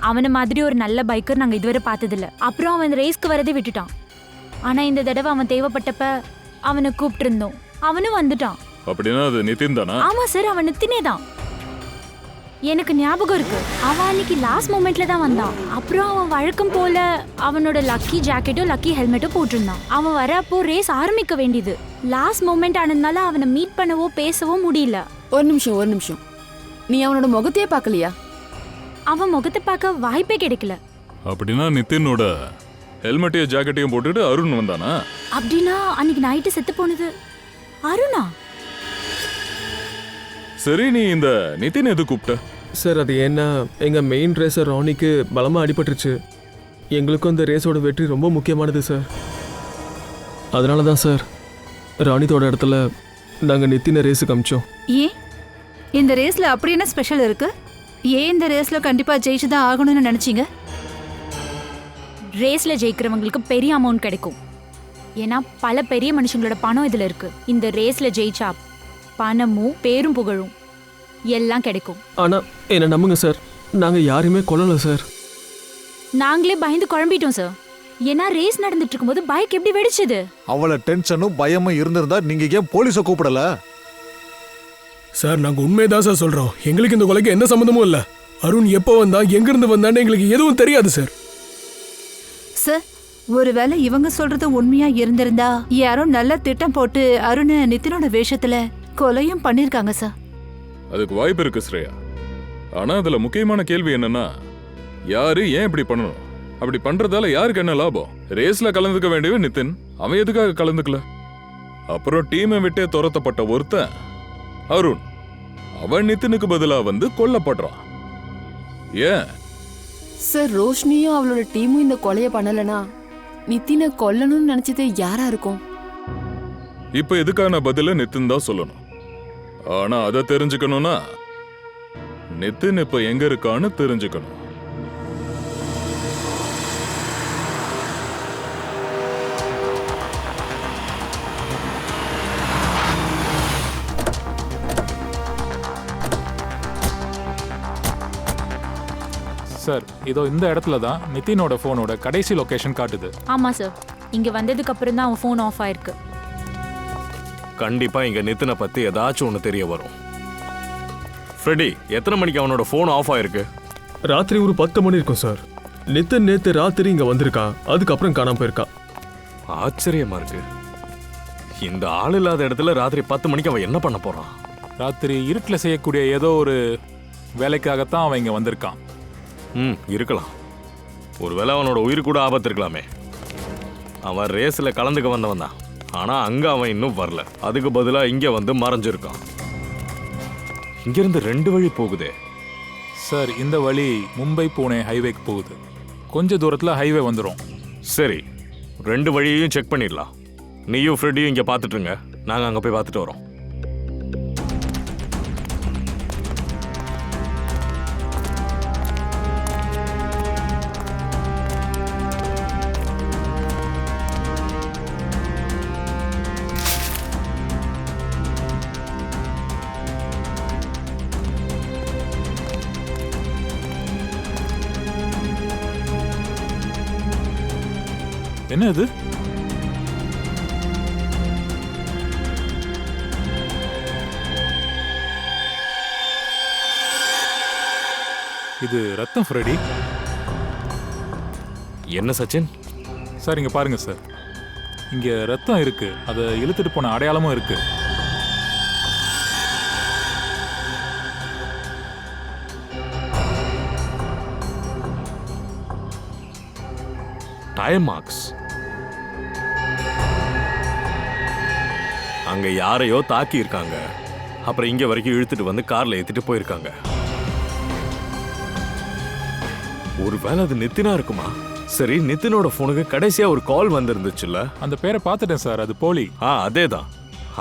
Speaker 1: அவனை மாதிரி ஒரு நல்ல பைக்கர் நாங்க இதுவரை பார்த்ததில்ல. அப்புறம் அவன் ரேஸ்க்கு வரதே விட்டுட்டான். ஆனா இந்த தடவை அவன் தேவைப்பட்டப்ப அவனை கூப்பிட்டு இருந்தோம். அவனும் வந்துட்டான்.
Speaker 7: அப்படின்னா அது நிதின் தானா?
Speaker 1: ஆமா சார், அவன் நித்தினே தான். எனக்கு ஞாபகம் இருக்கு, அவன் அன்னைக்கு லாஸ்ட் மொமெண்ட்ல தான் வந்தான். அப்புறம் அவன் வழக்கம் போல அவனோட லக்கி ஜாக்கெட்டும் லக்கி ஹெல்மெட்டும் போட்டிருந்தான். அவன் வர அப்போ ரேஸ் ஆரம்பிக்க வேண்டியது. லாஸ்ட் மொமெண்ட் ஆனதுனால அவனை மீட் பண்ணவோ பேசவோ முடியல.
Speaker 4: ஒரு நிமிஷம், நீ அவனோட முகத்தையே பார்க்கலையா?
Speaker 1: அவன் முகத்தை பார்க்க வாய்ப்பே கிடைக்கல.
Speaker 7: அப்படின்னா நிதினோட ஹெல்மெட்டையும் ஜாக்கெட்டையும் போட்டுட்டு அருண் வந்தானா?
Speaker 1: அப்படின்னா அன்னைக்கு நைட்டு செத்து போனது அருணா?
Speaker 7: சரி, நீ இந்த நிதின் எது கூப்பிட்ட?
Speaker 2: சார் அது ஏன்னா எங்க மெயின் ரேசர் ராணிக்கு பலமா அடிபட்டுருச்சு. எங்களுக்கும் இந்த ரேஸோட வெற்றி ரொம்ப முக்கியமானது சார். அதனால தான் சார் ராணித்தோட இடத்துல நாங்கள் நித்தின ரேஸுக்கு அமிச்சோம்.
Speaker 9: ஏன் இந்த ரேஸ்ல அப்படி என்ன ஸ்பெஷல் இருக்கு? ஏன் இந்த ரேஸ்ல கண்டிப்பா ஜெயிச்சு தான் ஆகணும்னு நினைச்சீங்க?
Speaker 1: ரேஸ்ல ஜெயிக்கிறவங்களுக்கு பெரிய அமௌண்ட் கிடைக்கும். ஏன்னா பல பெரிய மனுஷங்களோட பணம் இதுல இருக்கு. இந்த ரேஸ்ல ஜெயிச்சா பணமும் பேரும் புகழும் எல்லாம் கிடைக்கும்.
Speaker 2: ஆனால் என்னை நம்புங்க சார், நாங்கள் யாரையுமே கொல்லலை சார்.
Speaker 1: நாங்களே பயந்து குழம்பிட்டோம் சார். ஏன்னா ரேஸ் நடந்துட்டு இருக்கும்போது பைக் எப்படி வெடிச்சது?
Speaker 6: அவளை டென்ஷனும் பயமும் இருந்திருந்தா நீங்க ஏன் போலீஸை கூப்பிடல?
Speaker 3: சார் நாங்க உண்மையதான் சார் சொல்றோம். எங்களுக்கு இந்த கொலைக்கு எந்த சம்மந்தமும் இல்ல. அருண் எப்போ வந்தா எங்கிருந்து வந்தான்னு எங்களுக்கு எதுவும் தெரியாது சார்.
Speaker 9: சார் ஒருவேளை இவங்க சொல்றது உண்மையா இருந்திருந்தா யாரோ நல்ல திட்டம் போட்டு அருணை நித்தினோட வேஷத்துல கொலையும் பண்ணிருக்காங்க சார்.
Speaker 7: அதுக்கு வாய்ப்பு இருக்கு ஸ்ரேயா. ஆனா அதுல முக்கியமான கேள்வி என்னன்னா, யாரு ஏன் இப்படி பண்ணணும்? அப்படி பண்றதால யாருக்கு என்ன லாபம்? ரேஸ்ல கலந்துக்க வேண்டியவன் நிதின், அவன் எதுக்காக கலந்துக்கல? அப்புறம் டீமை விட்டே துரத்தப்பட்ட ஒருத்தன் அருண், அவன் நிதினுக்கு பதிலா வந்து கொல்லப்படுறான். ஏன்
Speaker 4: சார் ரோஷினியும் அவளோட டீமும் இந்த கொலையை பண்ணலனா நித்தினை கொல்லணும்னு நினைச்சது யாரா இருக்கும்?
Speaker 7: இப்ப எதுக்கான பதில நிதின் தான் சொல்லணும். ஆனா அதை தெரிஞ்சுக்கணும்னா நிதின் இப்ப எங்க இருக்கான்னு தெரிஞ்சுக்கணும்.
Speaker 5: சார் இதோ இந்த இடத்துல தான் நிதினோட ஃபோனோட கடைசி லொகேஷன் காட்டுது.
Speaker 1: ஆமா சார், இங்க வந்ததுக்கு அப்புறம் தான் அவன் ஃபோன் ஆஃப் ஆயிருக்கு.
Speaker 8: கண்டிப்பா இங்க நித்தினை பத்தி ஏதாச்சும் ஒன்று தெரிய வரும். ஃப்ரெடி, எத்தனை மணிக்கு அவனோட ஃபோன் ஆஃப் ஆயிருக்கு?
Speaker 2: ராத்திரி ஒரு 10 மணி இருக்கும் சார். நித்தின் நேத்து ராத்திரி இங்க வந்திருக்கான், அதுக்கப்புறம் காணாம போயிருக்கான்.
Speaker 8: ஆச்சரியமா இருக்கு. இந்த ஆள் இல்லாத இடத்துல ராத்திரி 10 மணிக்கு அவன் என்ன பண்ண போறான்?
Speaker 5: ராத்திரி இருட்டில் செய்யக்கூடிய ஏதோ ஒரு வேலைக்காகத்தான் அவன் இங்கே வந்திருக்கான்.
Speaker 8: இருக்கலாம். ஒருவேளை அவனோட உயிர் கூட ஆபத்து இருக்கலாமே. அவன் ரேஸில் கலந்துக்க வந்தவன் தான். ஆனால் அங்கே அவன் இன்னும் வரல. அதுக்கு பதிலாக இங்கே வந்து மறைஞ்சிருக்கான். இங்கிருந்து 2 வழி போகுதே
Speaker 5: சார். இந்த வழி மும்பை புனே ஹைவேக்கு போகுது. கொஞ்ச தூரத்தில் ஹைவே வந்துடும்.
Speaker 8: சரி, 2 வழியையும் செக் பண்ணிடலாம். நீயும் ஃப்ரெடியும் இங்கே பார்த்துட்டுருங்க, நாங்கள் அங்கே போய் பார்த்துட்டு வரோம்.
Speaker 5: என்ன இது? இது ரத்தம் ஃப்ரெடி.
Speaker 8: என்ன சச்சின்?
Speaker 5: சார் இங்க பாருங்க சார், இங்க ரத்தம் இருக்கு. அதை இழுத்துட்டு போன அடையாளமும் இருக்கு.
Speaker 8: Tyre marks. அங்க யாரையோ தாக்கி இருக்காங்க. அப்புறம் இங்க வரைக்கும் இழுத்துட்டு வந்து கார்ல ஏத்திட்டு போயிருக்காங்க. ஒருவேளை அது நித்தினா இருக்குமா? சரி, நித்தினோட போனுக்கு கடைசியா ஒரு கால் வந்திருந்துச்சுல்ல?
Speaker 5: அந்த பேரை பார்த்துட்டேன் சார், அது போலி.
Speaker 8: அதேதான்.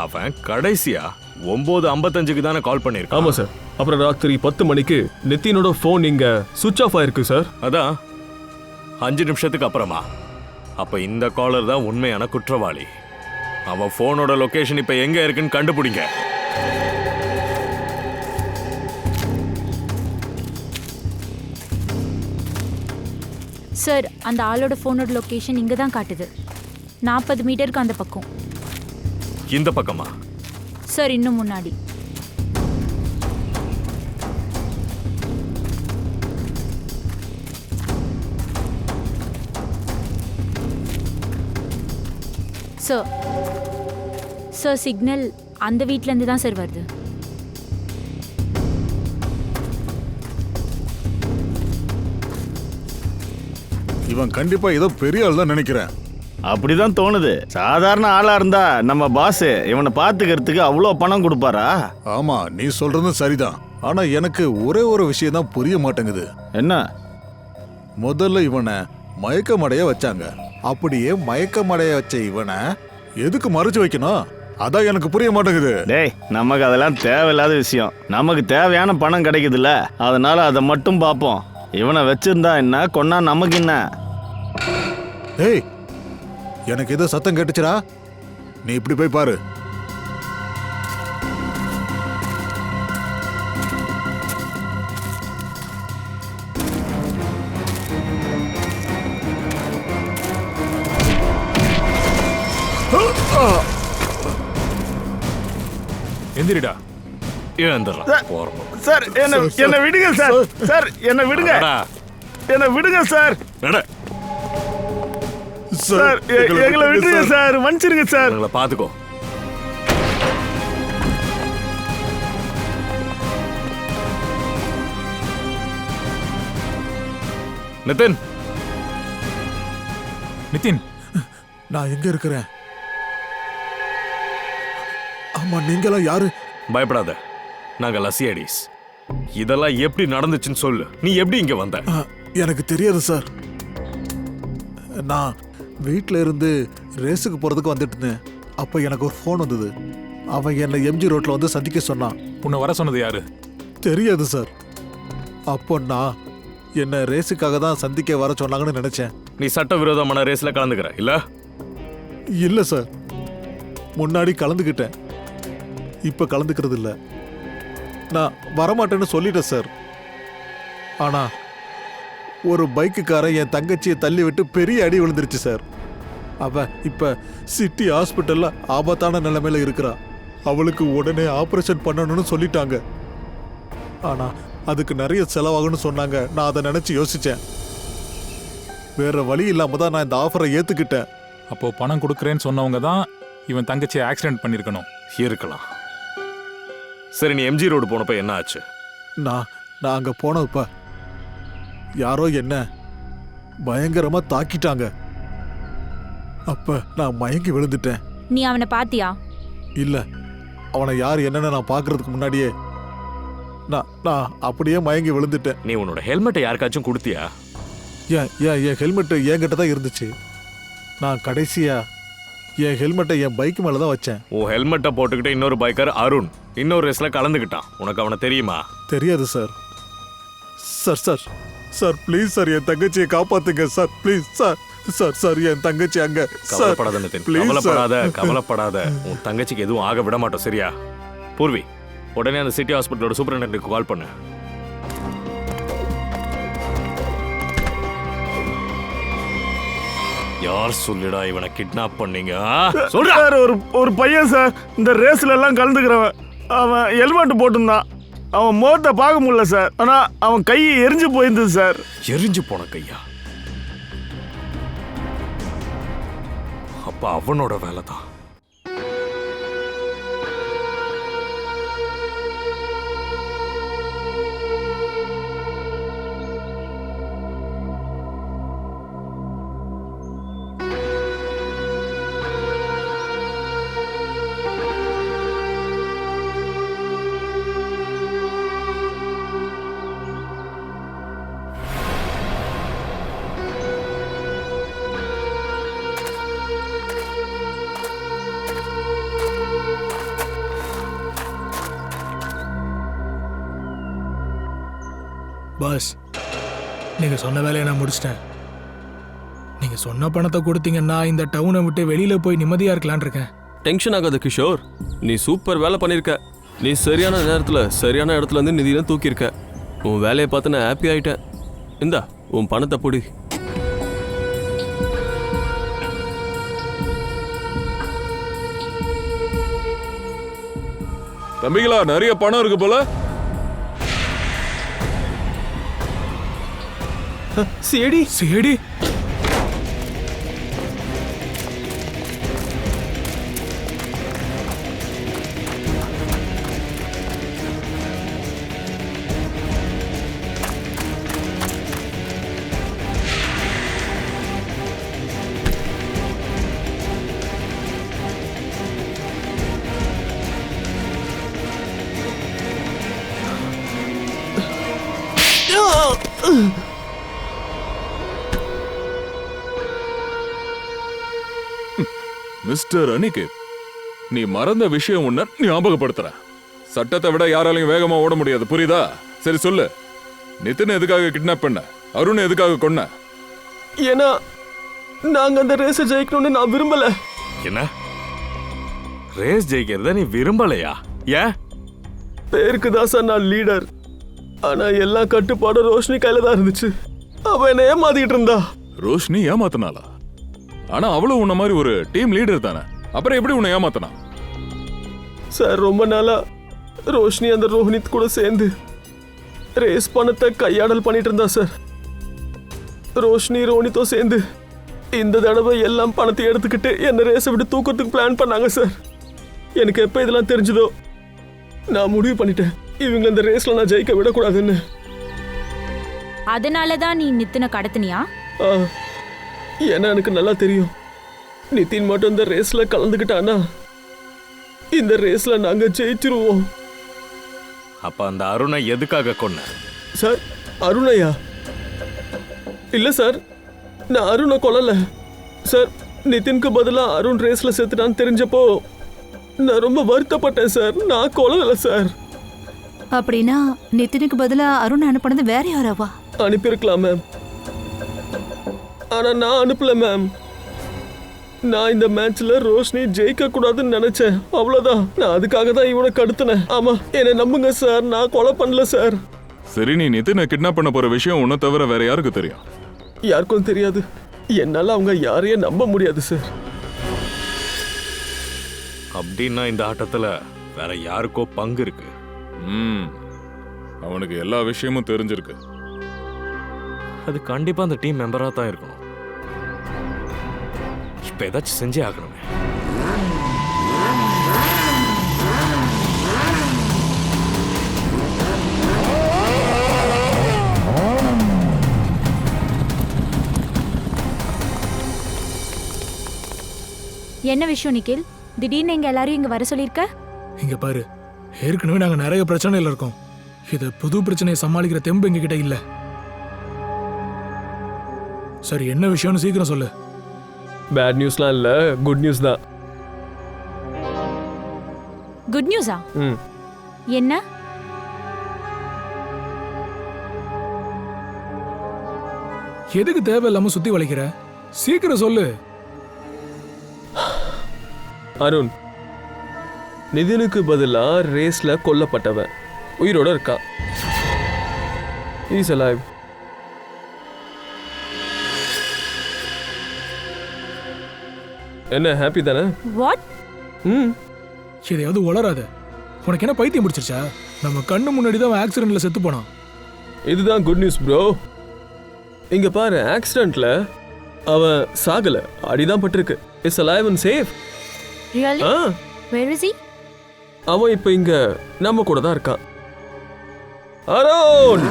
Speaker 8: அவன் கடைசியா 9:55க்கு தானே கால் பண்ணிருக்கான்.
Speaker 2: ஆமா சார். அப்புறம் ராத்திரி 10 மணிக்கு நித்தினோட போன் இங்க சுவிட்ச் ஆஃப் ஆயிருக்கு சார்.
Speaker 8: அதான் 5 நிமிஷத்துக்கு அப்புறமா. அப்ப இந்த காலர் தான் உண்மையான குற்றவாளி. அவன் போனோட லொகேஷன் இப்ப எங்க இருக்குன்னு கண்டுபிடிங்க.
Speaker 1: சார், அந்த ஆளோட ஃபோனோட லொகேஷன் இங்க தான் காட்டுது. 40 மீட்டருக்கு அந்த பக்கம்.
Speaker 8: இந்த பக்கமா?
Speaker 1: சார் இன்னும் முன்னாடி. சார் சார் சிக்னல் அந்த வீட்ல இருந்து தான் சார் வருது.
Speaker 6: இவன் கண்டிப்பா ஏதோ பெரிய ஆள் தான் நினைக்கிறேன்.
Speaker 8: அப்படிதான் தோணுது. சாதாரண ஆளா இருந்தா நம்ம பாஸ் இவனை பாத்துக்கிறதுக்கு அவ்வளோ பணம் கொடுப்பாரா?
Speaker 6: ஆமா, நீ சொல்றதும் சரிதான். ஆனா எனக்கு ஒரே ஒரு விஷயம் தான் புரிய மாட்டேங்குது.
Speaker 8: என்ன?
Speaker 6: முதல்ல இவனை மயக்கமடைய வச்சாங்க. அப்படியே மயக்கமடைய வச்ச இவனை எதுக்கு மறைச்சு வைக்கணும்? அதான் எனக்கு புரிய மாட்டேங்குது.
Speaker 8: டேய், நமக்கு அதெல்லாம் தேவையில்லாத விஷயம். நமக்கு தேவையான பணம் கிடைக்குதுல்ல, அதனால அதை மட்டும் பார்ப்போம். இவனை வச்சிருந்தா என்ன, கொன்னா நமக்கு என்ன?
Speaker 6: ஏய், எனக்கு ஏதோ சத்தம் கேட்டுச்சுடா. நீ இப்படி போய் பாரு.
Speaker 5: எந்திரிடா.
Speaker 8: சார் என்ன விடுங்க சார். சார் என்ன விடுங்க. என்ன விடுங்க சார். சார் எங்களை விடுங்க சார். மன்னிச்சிருங்க சார்.
Speaker 2: உங்களை பாத்துக்கோ. நிதின்,
Speaker 5: நிதின்,
Speaker 6: நான் எங்க இருக்கிறேன்? ஆமா, நீங்களாம் யாரு?
Speaker 2: பயப்படாத, நாங்க லசியாடிஸ். இதெல்லாம் எப்படி நடந்துச்சுன்னு சொல்லு. நீ எப்படி இங்க வந்த?
Speaker 6: எனக்கு தெரியாது சார். நான் வீட்டில் இருந்து ரேஸுக்கு போறதுக்கு வந்துட்டு இருந்தேன். அப்ப எனக்கு ஒரு ஃபோன் வந்தது. அவன் என்னை எம்ஜி ரோட்ல வந்து சந்திக்க சொன்னான்.
Speaker 5: உன்னை வர சொன்னது யாரு?
Speaker 6: தெரியாது சார். அப்போ நான் என்ன ரேஸுக்காக தான் சந்திக்க வர சொன்னாங்கன்னு நினைச்சேன்.
Speaker 2: நீ சட்டவிரோதமான ரேஸ்ல கலந்துக்கிற இல்ல?
Speaker 6: இல்ல சார், முன்னாடி கலந்துக்கிட்டேன், இப்ப கலந்துக்கிறது இல்ல. நான் வரமாட்டேன்னு சொல்லிட்டேன் சார். ஆனா ஒரு பைக்குக்காரன் என் தங்கச்சியை தள்ளி விட்டு பெரிய அடி விழுந்துருச்சு சார். அவ இப்ப சிட்டி ஹாஸ்பிட்டல்ல ஆபத்தான நிலைமையில இருக்கிறா. அவளுக்கு உடனே ஆபரேஷன் பண்ணணும்னு சொல்லிட்டாங்க. ஆனா அதுக்கு நிறைய செலவாகும்னு சொன்னாங்க. நான் அதை நினைச்சு யோசிச்சேன். வேற வழி இல்லாம தான் நான் இந்த ஆஃபரை ஏத்துக்கிட்டேன்.
Speaker 5: அப்போ பணம் கொடுக்குறேன்னு சொன்னவங்க தான் இவன் தங்கச்சியை ஆக்சிடென்ட் பண்ணிருக்கணும்.
Speaker 2: இருக்கலாம். சரி, நீ எம்ஜி ரோடு போனப்ப என்ன ஆச்சு?
Speaker 6: நான் அங்க போனப்ப யாரோ என்ன பயங்கரமா தாக்கிட்டாங்க. அப்ப நான் மயங்கி விழுந்துட்டேன்.
Speaker 1: நீ அவனை பாத்தியா?
Speaker 6: இல்ல, அவனை யார் என்னன்னு நான் பாக்குறதுக்கு முன்னாடியே நான் அப்படியே மயங்கி விழுந்துட்டேன்.
Speaker 2: நீ உன்னோட ஹெல்மெட்டை யாருக்காச்சும் கொடுத்தியா?
Speaker 6: என் ஹெல்மெட் என்கிட்ட தான் இருந்துச்சு. நான் கடைசியா என் ஹெல்மெட்டை என் பைக் மேல தான் வச்சேன்.
Speaker 2: உன் ஹெல்மெட்டை போட்டுக்கிட்டு இன்னொரு பைக்கர் அருண் இன்னொரு ரேஸ்ல கலந்துக்கிட்டான். உனக்கு அவனை தெரியுமா?
Speaker 6: தெரியாது sir. Sir sir sir please sir, என் தங்கச்சியை காப்பாத்துங்க sir. Please sir. Sir sir என் தங்கச்சி அங்க.
Speaker 2: கவலைப்படாத நிதின், கவலைப்படாத. உன் தங்கச்சிக்கு எதுவும் ஆக விட மாட்டோம், சரியா? பூர்வி, உடனே அந்த சிட்டி ஹாஸ்பிட்டலோட சூப்பரிண்டென்டென்ட்க்கு கால் பண்ணு. யார் சொல்லிடா இவனை கிட்னாப் பண்ணீங்க?
Speaker 8: சார், ஒரு பையன் சார், இந்த ரேஸ்ல எல்லாம் கலந்துக்கிறவன். அவன் ஹெல்மெட் போட்டிருந்தான். அவன் முகத்தை பார்க்க முடியல சார். ஆனா அவன் கை எரிஞ்சு போயிருந்தது சார்.
Speaker 2: எரிஞ்சு போன கையா? அப்ப அவனோட வேலை தான்.
Speaker 3: பாஸ், நீங்க சொன்ன வேலையை நான் முடிச்சிட்டேன். நீங்க சொன்ன பணத்தை கொடுத்தீங்கன்னா இந்த டவுனை விட்டு வெளியில போய் நிம்மதியா இருக்கலான் இருக்கேன்.
Speaker 11: டென்ஷன் ஆகாத கிஷோர், நீ சூப்பர் வேலை பண்ணிருக்க. நீ சரியான நேரத்துல சரியான இடத்துல இருந்து நிதியெல்லாம் தூக்கியிருக்க. உன் வேலையை பார்த்து நான் ஹாப்பி ஆயிட்டேன். இந்தா உன் பணத்தை பொடி.
Speaker 7: தம்பிகளா, நிறைய பணம் இருக்கு போல.
Speaker 11: சேடி
Speaker 3: சேடி
Speaker 7: மிஸ்டர் அனிகேத், நீ மறந்த விஷயம் ஒண்ண ஞாபகப்படுத்துற. சட்டத்தை விட யாராலையும் வேகமா ஓட முடியாது, புரியுதா? சரி சொல்லு, நிதின் எதுக்காக கிட்னாப் பண்ண, அருண் எதுக்காக கொன்ன?
Speaker 2: ஏன்னா நாங்க அந்த ரேஸை ஜெயிக்கணும்னு நான் விரும்பல.
Speaker 12: என்ன ரேஸ் ஜெயிக்கிறத நீ விரும்பலையா? ஏன்?
Speaker 2: பேருக்கு தான் சார் நான் லீடர். ஆனா எல்லா கட்டுப்பாடும் ரோஷினி கையில தான் இருந்துச்சு. அவ என்ன ஏமாத்திட்டு இருந்தா.
Speaker 7: ரோஷினி ஏமாத்தினாளா? ஆனா அவளும் உன்ன மாதிரி ஒரு டீம் லீடர் தானே, அப்புறம் எப்படி உன்னை ஏமாத்தினா?
Speaker 2: சார் ரொம்ப நாளா ரோஷினி அந்த ரோஹினித் கூட சேர்ந்து ரேஸ் பணத்தை கையாடல் பண்ணிட்டு இருந்தா சார். ரோஷினி ரோஹினித்தும் சேர்ந்து இந்த தடவை எல்லாம் பணத்தை எடுத்துக்கிட்டு என்ன ரேஸை விட்டு தூக்கிறதுக்கு பிளான் பண்ணாங்க சார். எனக்கு எப்ப இதெல்லாம் தெரிஞ்சதோ நான் முடிவு பண்ணிட்டேன், இவங்க இந்த ரேஸ்ல நான் ஜெயிக்க விடக்கூடாதுன்னு.
Speaker 1: அதனாலதான் நீ நித்தினை கடத்தினியா?
Speaker 2: ஏன்னா எனக்கு நல்லா தெரியும், நிதின் மட்டும் இந்த ரேஸ்ல கலந்துக்கிட்டானா இந்த ரேஸ்ல நாங்க ஜெயிச்சிருவோம்.
Speaker 12: அப்ப அந்த அருணை எதுக்காக கொன்ன?
Speaker 2: சார் அருணையா? இல்ல சார், நான் அருணை கொல்லல சார். நிதினுக்கு பதிலா அருண் ரேஸ்ல செத்துட்டான்னு தெரிஞ்சப்போ நான் ரொம்ப வருத்தப்பட்டேன் சார். நான் கொல்லல சார்.
Speaker 9: அப்படின்னா நிதினுக்கு பதிலா அருண் அனுப்பினது வேற யாராவா?
Speaker 2: அனுப்பியிருக்கலாம் மேம், ஆனா நான் அனுப்பல மேம். நான் இந்த மேட்ச்ல ரோஷினி ஜெயிக்க கூடாதுன்னு நினைச்சேன், அவ்வளவுதான். நான் அதுக்காக தான் இவனை கடத்தினேன். ஆமா, என்ன நம்புங்க சார், நான் கொலை பண்ணல சார்.
Speaker 7: சரி, நீ நிதினை கிட்னாப் பண்ண போற விஷயம் உன்னை தவிர வேற யாருக்கு தெரியும்?
Speaker 2: யாருக்கும் தெரியாது. என்னால அவங்க யாரையும் நம்ப முடியாது சார்.
Speaker 12: அப்படின்னா இந்த ஆட்டத்துல வேற யாருக்கோ பங்கு இருக்கு.
Speaker 7: அவனுக்கு எல்லா விஷயமும் தெரிஞ்சிருக்கு.
Speaker 12: அது கண்டிப்பா அந்த டீம் மெம்பரா தான் இருக்கணும். இப்ப ஏதாச்சும் செஞ்சே ஆகணுமே.
Speaker 1: என்ன விஷயம் நிக்கில்? திடீர்னு எங்க எல்லாரும் இங்க வர சொல்லிருக்க?
Speaker 3: இங்க பாரு, ஏற்கனவே நாங்க நிறைய பிரச்சனையில இருக்கோம். இது புது பிரச்சனையை சமாளிக்கிற தெம்பு எங்க கிட்ட இல்ல. சரி, என்ன விஷயம்னு சீக்கிரம் சொல்லு.
Speaker 2: பேட் நியூஸ்லாம் இல்ல, குட் நியூஸ் தான்.
Speaker 1: குட் நியூஸா? என்ன?
Speaker 3: எதுக்கு தேவையில்லாம சுத்தி வளைக்கிற? சீக்கிரம் சொல்லு.
Speaker 2: அருண் நிதினுக்கு பதிலா ரேஸ்ல கொல்லப்பட்டவன் உயிரோட இருக்கான். Is alive. என்ன ஹாப்பி தானே?
Speaker 1: வாட்?
Speaker 3: எதையாவது உளராத. உனக்கு என்ன பைத்தியம் பிடிச்சிருச்சா? நம்ம கண்ணு முன்னாடி தான் ஆக்சிடென்ட்ல செத்து போனான்.
Speaker 2: இதுதான் குட் நியூஸ் ப்ரோ. இங்க பாரு, ஆக்சிடென்ட்ல அவன் சாகல, அடிதான் பட்டிருக்கு. Is alive and safe.
Speaker 1: Really? Where is he?
Speaker 2: அவன் இப்ப இங்க நம்ம கூட தான் இருக்கான். அருண்!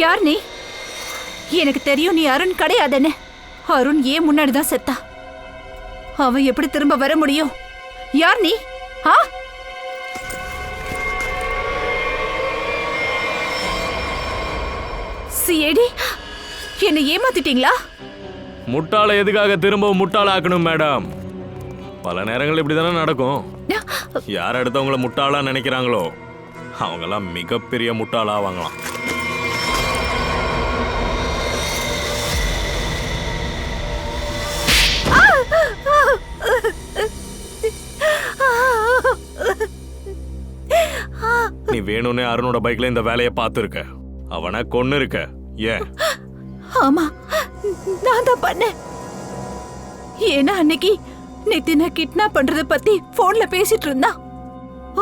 Speaker 9: யார் நீ? எனக்கு தெரியும் நீ அருண் கிடையாதுன்னு. அருண் ஏன் முன்னாடி தான் செத்தா. அவன் எப்படி திரும்ப வர முடியும்? யார் நீ? சிஏடி, என்னை ஏமாத்திட்டீங்களா?
Speaker 12: முட்டாளை எதுக்காக திரும்ப முட்டாளாக்கணும் மேடம்? பல நேரங்கள் இப்படிதானே நடக்கும். யார் அடுத்தவங்கள முட்டாளா நினைக்கிறாங்களோ அவங்கெல்லாம் மிகப்பெரிய முட்டாளாவாங்களாம். நீ வேணும்னே அருணோட பைக்ல இந்த வேலையை பார்த்துருக்க, அவனை கொன்னு இருக்க. ஏன்?
Speaker 9: ஆமா, நான் தான் பண்ணேன். ஏன்னா அன்னைக்கு நித்தினை கிட்னாப் பண்றத பத்தி போன்ல பேசிட்டு இருந்தா.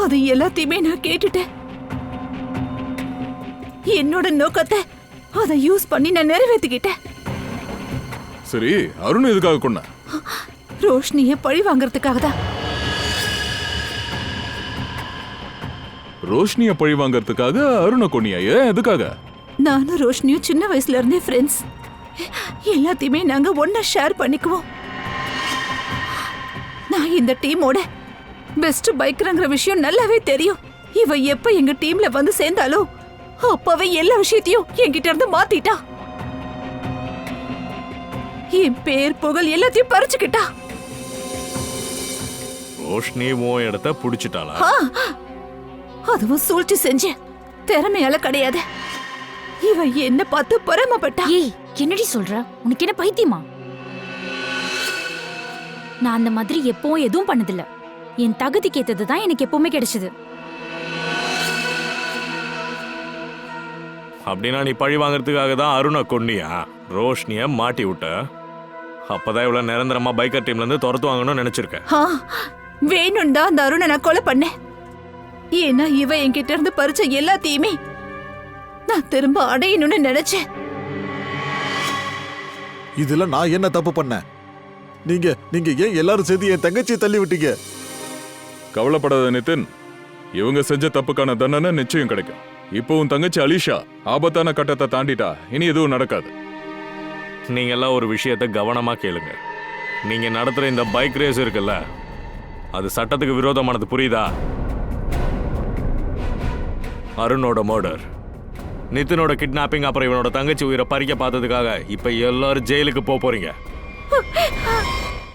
Speaker 9: அது எல்லாத்தையுமே நான் கேட்டுட்டேன். என்னோட நோக்கத்தை அதை யூஸ் பண்ணி நான் நிறைவேற்றிக்கிட்டேன்.
Speaker 7: சரி, அருண் எதுக்காக கொன்ன?
Speaker 9: ரோஷினிய பழி வாங்கறதுக்காக தான்.
Speaker 7: ரோஷினிய பழி வாங்கறதுக்காக அருணை கொன்னியா? ஏன், எதுக்காக?
Speaker 9: நானும் ரோஷினியும் சின்ன வயசுல இருந்தே ஃப்ரெண்ட்ஸ். எல்லாத்தையுமே நாங்க ஒன்னா ஷேர் பண்ணிக்குவோம். நான் இந்த டீமோட பெஸ்ட் பைக்கர்ங்கிற விஷயம் நல்லாவே தெரியும். இவ எப்ப எங்க டீம்ல வந்து சேர்ந்தாலோ அப்பவே எல்லா விஷயத்தையும் என்கிட்ட இருந்து மாத்திட்டா. என் பேர் புகழ் எல்லாத்தையும் பறிச்சுக்கிட்டா.
Speaker 12: ரோஷினி உன் இடத்த புடிச்சிட்டாளா?
Speaker 9: அதுவும் சூழ்ச்சி செஞ்சு திறமையால கிடையாது. இவ என்ன பார்த்து பொறாமப்பட்டா.
Speaker 1: ஏய், என்னடி சொல்ற? உனக்கு என்ன பைத்தியமா? நான் அந்த மாதிரி எப்பவும் எதுவும் பண்ணதில்ல. என் தகுதிக்கு ஏத்ததுதான் எனக்கு எப்பவுமே கிடைச்சது.
Speaker 12: அப்படின்னா நீ பழி வாங்கறதுக்காக தான் அருணை கொன்னியா? ரோஷினிய மாட்டி விட்ட. அப்பதான் இவ்வளவு நிரந்தரமா பைக்கர் டீம்ல இருந்து துரத்துவாங்கன்னு நினைச்சிருக்க.
Speaker 9: வேணும் தான் அந்த அருணை நான் கொலை பண்ணேன். ஏன்னா இவ என்கிட்ட இருந்து பறிச்ச எல்லாத்தையுமே நான் திரும்ப அடையணும்னு நினைச்சேன்.
Speaker 6: இதுல நான் என்ன தப்பு பண்ணேன்? நீங்க நீங்க ஏன் எல்லாரும் சேர்த்து என் தங்கச்சியை தள்ளி விட்டீங்க?
Speaker 7: கவலைப்படாத நிதின், இவங்க செஞ்ச தப்புக்கான தண்டனை நிச்சயம் கிடைக்கும். இப்போ உன் தங்கச்சி அலிஷா ஆபத்தான கட்டத்தை தாண்டிட்டா, இனி எதுவும் நடக்காது.
Speaker 12: நீங்க எல்லாம் ஒரு விஷயத்தை கவனமா கேளுங்க. நீங்க நடத்துற இந்த பைக் ரேஸ் இருக்குல்ல, அது சட்டத்துக்கு விரோதமானது, புரியுதா? அருணோட மர்டர், நிதினோட கிட்னாப்பிங், அப்புறம் இவனோட தங்கச்சி உயிரை பறிக்க பார்த்ததுக்காக இப்ப எல்லாரும் ஜெயிலுக்கு போறீங்க.